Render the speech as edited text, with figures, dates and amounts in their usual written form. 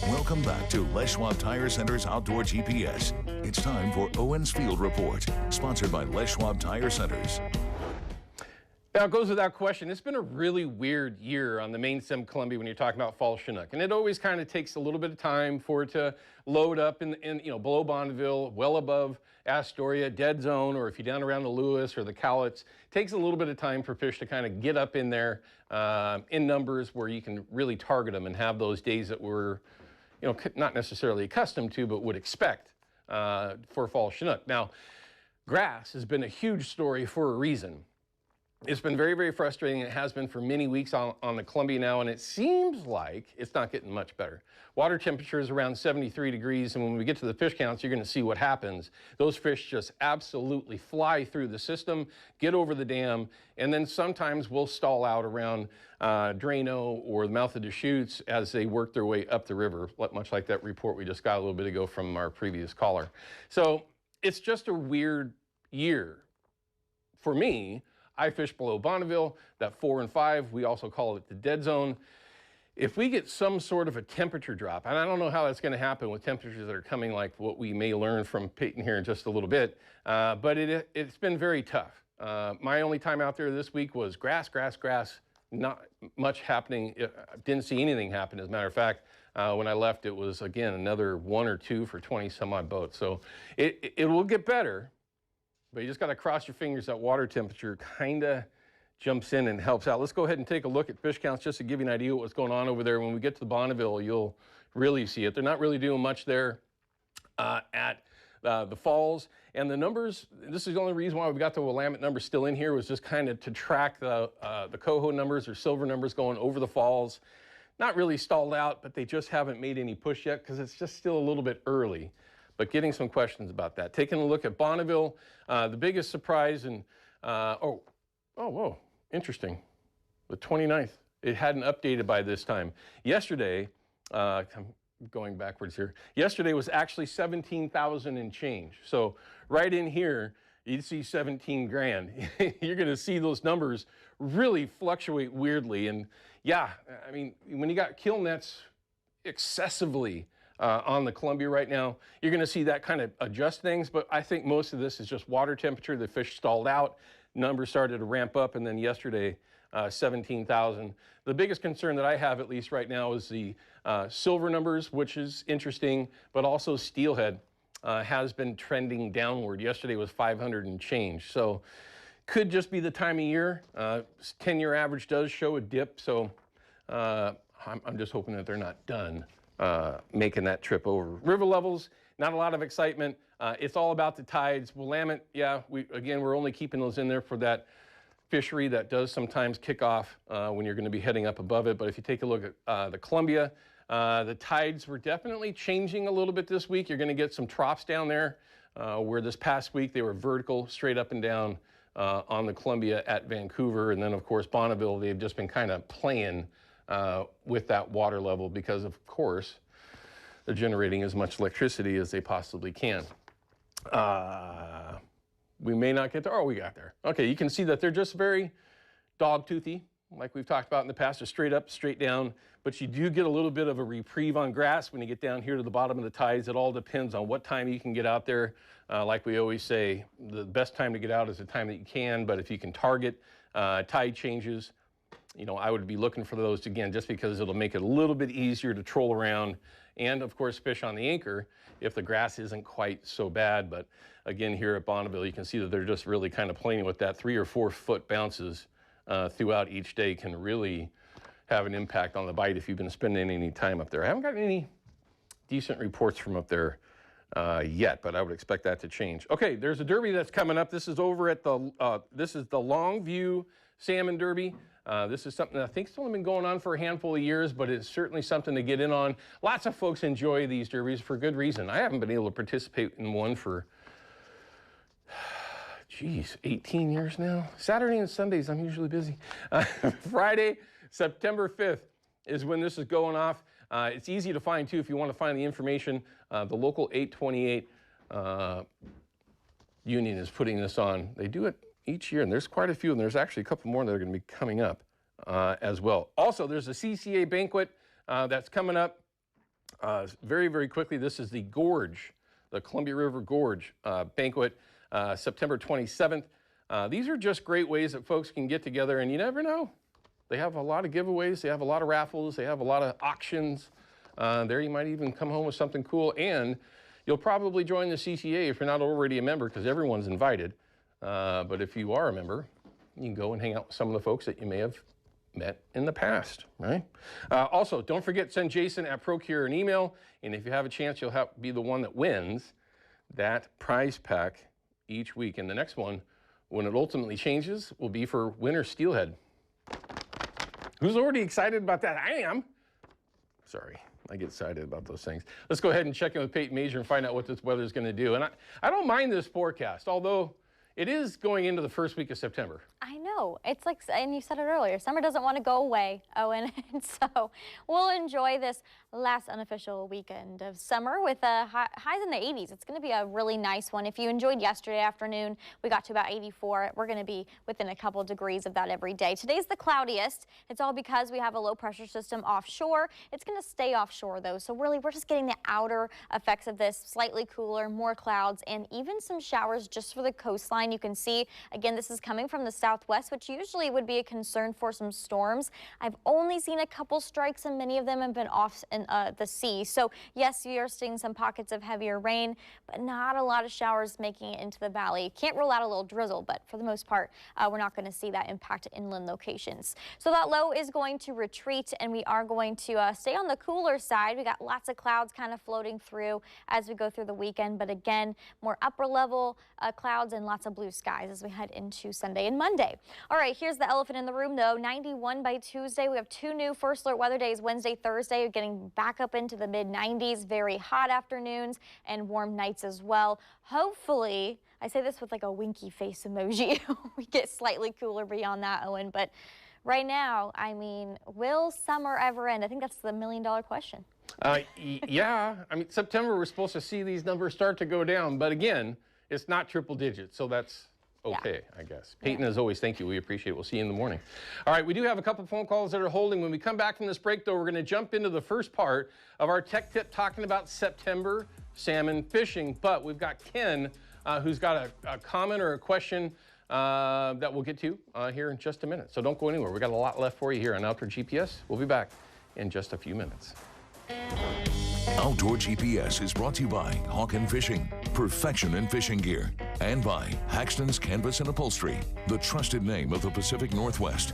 Welcome back to Les Schwab Tire Center's Outdoor GPS. It's time for Owin's Field Report, sponsored by Les Schwab Tire Centers. Now, it goes without question, it's been a really weird year on the main stem Columbia when you're talking about fall Chinook. And it always kind of takes a little bit of time for it to load up in below Bonneville, well above Astoria, dead zone, or if you're down around the Lewis or the Cowlitz. It takes a little bit of time for fish to kind of get up in there in numbers where you can really target them and have those days that we're, not necessarily accustomed to, but would expect for fall Chinook. Now, grass has been a huge story for a reason. It's been very, very frustrating. It has been for many weeks on the Columbia now, and it seems like it's not getting much better. Water temperature is around 73 degrees, and when we get to the fish counts, you're going to see what happens. Those fish just absolutely fly through the system, get over the dam, and then sometimes will stall out around Drano or the mouth of Deschutes as they work their way up the river, much like that report we just got a little bit ago from our previous caller. So it's just a weird year for me. I fish below Bonneville, that 4 and 5. We also call it the dead zone. If we get some sort of a temperature drop, and I don't know how that's going to happen with temperatures that are coming like what we may learn from Peyton here in just a little bit, but it's been very tough. My only time out there this week was grass, not much happening. Didn't see anything happen. As a matter of fact, when I left, it was, again, another 1 or 2 for 20-some-odd boats. So it will get better. But you just got to cross your fingers that water temperature kind of jumps in and helps out. Let's go ahead and take a look at fish counts just to give you an idea of what's going on over there. When we get to the Bonneville, you'll really see it. They're not really doing much there at the falls. And the numbers, this is the only reason why we've got the Willamette numbers still in here, was just kind of to track the coho numbers or silver numbers going over the falls. Not really stalled out, but they just haven't made any push yet because it's just still a little bit early. But getting some questions about that. Taking a look at Bonneville, the biggest surprise, and whoa, interesting. The 29th, it hadn't updated by this time. Yesterday, I'm going backwards here. Yesterday was actually 17,000 and change. So right in here, you'd see 17 grand. You're going to see those numbers really fluctuate weirdly. And yeah, I mean, when you got kill nets excessively on the Columbia right now, you're going to see that kind of adjust things, but I think most of this is just water temperature. The fish stalled out, numbers started to ramp up, and then yesterday, 17,000. The biggest concern that I have, at least right now, is the silver numbers, which is interesting, but also steelhead has been trending downward. Yesterday was 500 and change, so could just be the time of year. 10-year average does show a dip, so I'm just hoping that they're not done making that trip over. River levels, not a lot of excitement. It's all about the tides. Willamette, yeah, we're only keeping those in there for that fishery that does sometimes kick off when you're going to be heading up above it. But if you take a look at the Columbia, the tides were definitely changing a little bit this week. You're going to get some troughs down there where this past week they were vertical, straight up and down on the Columbia at Vancouver. And then, of course, Bonneville, they've just been kind of playing with that water level because, of course, they're generating as much electricity as they possibly can. We may not get there. Oh, we got there. Okay, you can see that they're just very dog-toothy, like we've talked about in the past. They're straight up, straight down, but you do get a little bit of a reprieve on grass when you get down here to the bottom of the tides. It all depends on what time you can get out there. Like we always say, the best time to get out is the time that you can, but if you can target tide changes, I would be looking for those again, just because it'll make it a little bit easier to troll around and, of course, fish on the anchor if the grass isn't quite so bad. But again, here at Bonneville, you can see that they're just really kind of playing with that 3 or 4 foot bounces throughout each day can really have an impact on the bite if you've been spending any time up there. I haven't gotten any decent reports from up there yet, but I would expect that to change. Okay, there's a derby that's coming up. This is over at the, this is the Longview Salmon Derby. This is something that I think has only been going on for a handful of years, but it's certainly something to get in on. Lots of folks enjoy these derbies for good reason. I haven't been able to participate in one for, 18 years now. Saturday and Sundays, I'm usually busy. Friday, September 5th is when this is going off. It's easy to find, too, if you want to find the information. The local 828 union is putting this on. They do it each year, and there's quite a few, and there's actually a couple more that are going to be coming up as well. Also, there's a CCA banquet that's coming up Very, very quickly, this is the Gorge, the Columbia River Gorge banquet, September 27th. These are just great ways that folks can get together, and you never know. They have a lot of giveaways, they have a lot of raffles, they have a lot of auctions. There you might even come home with something cool, and you'll probably join the CCA if you're not already a member, because everyone's invited. But if you are a member, you can go and hang out with some of the folks that you may have met in the past, right? Also, don't forget, send Jason at Procure an email, and if you have a chance, you'll be the one that wins that prize pack each week. And the next one, when it ultimately changes, will be for winner Steelhead. Who's already excited about that? I am. Sorry, I get excited about those things. Let's go ahead and check in with Peyton Major and find out what this weather is going to do. And I don't mind this forecast, although it is going into the first week of September. I know. It's like, and you said it earlier, summer doesn't want to go away, Owen. And so we'll enjoy this last unofficial weekend of summer with highs in the 80s. It's going to be a really nice one. If you enjoyed yesterday afternoon, we got to about 84. We're going to be within a couple degrees of that every day. Today's the cloudiest. It's all because we have a low pressure system offshore. It's going to stay offshore though. So really we're just getting the outer effects of this, slightly cooler, more clouds, and even some showers just for the coastline. You can see, again, this is coming from the southwest, which usually would be a concern for some storms. I've only seen a couple strikes, and many of them have been off in the sea. So yes, you are seeing some pockets of heavier rain, but not a lot of showers making it into the valley. Can't rule out a little drizzle, but for the most part, we're not going to see that impact inland locations. So that low is going to retreat, and we are going to stay on the cooler side. We got lots of clouds kind of floating through as we go through the weekend, but again, more upper level clouds and lots of blue skies as we head into Sunday and Monday. All right, here's the elephant in the room though. 91 by Tuesday. We have two new first alert weather days, Wednesday, Thursday, getting back up into the mid 90s, very hot afternoons and warm nights as well. Hopefully, I say this with like a winky face emoji, we get slightly cooler beyond that, Owen, but right now, I mean, will summer ever end? I think that's the million-dollar question. Yeah, I mean, September, we're supposed to see these numbers start to go down, but again, it's not triple digits, so that's okay, yeah. I guess. Peyton, as always, thank you. We appreciate it. We'll see you in the morning. All right, we do have a couple phone calls that are holding. When we come back from this break, though, we're going to jump into the first part of our tech tip talking about September salmon fishing. But we've got Ken, who's got a comment or a question that we'll get to here in just a minute. So don't go anywhere. We've got a lot left for you here on Outdoor GPS. We'll be back in just a few minutes. Outdoor GPS is brought to you by Hawken Fishing, perfection in fishing gear, and by Haxton's Canvas and Upholstery, the trusted name of the Pacific Northwest.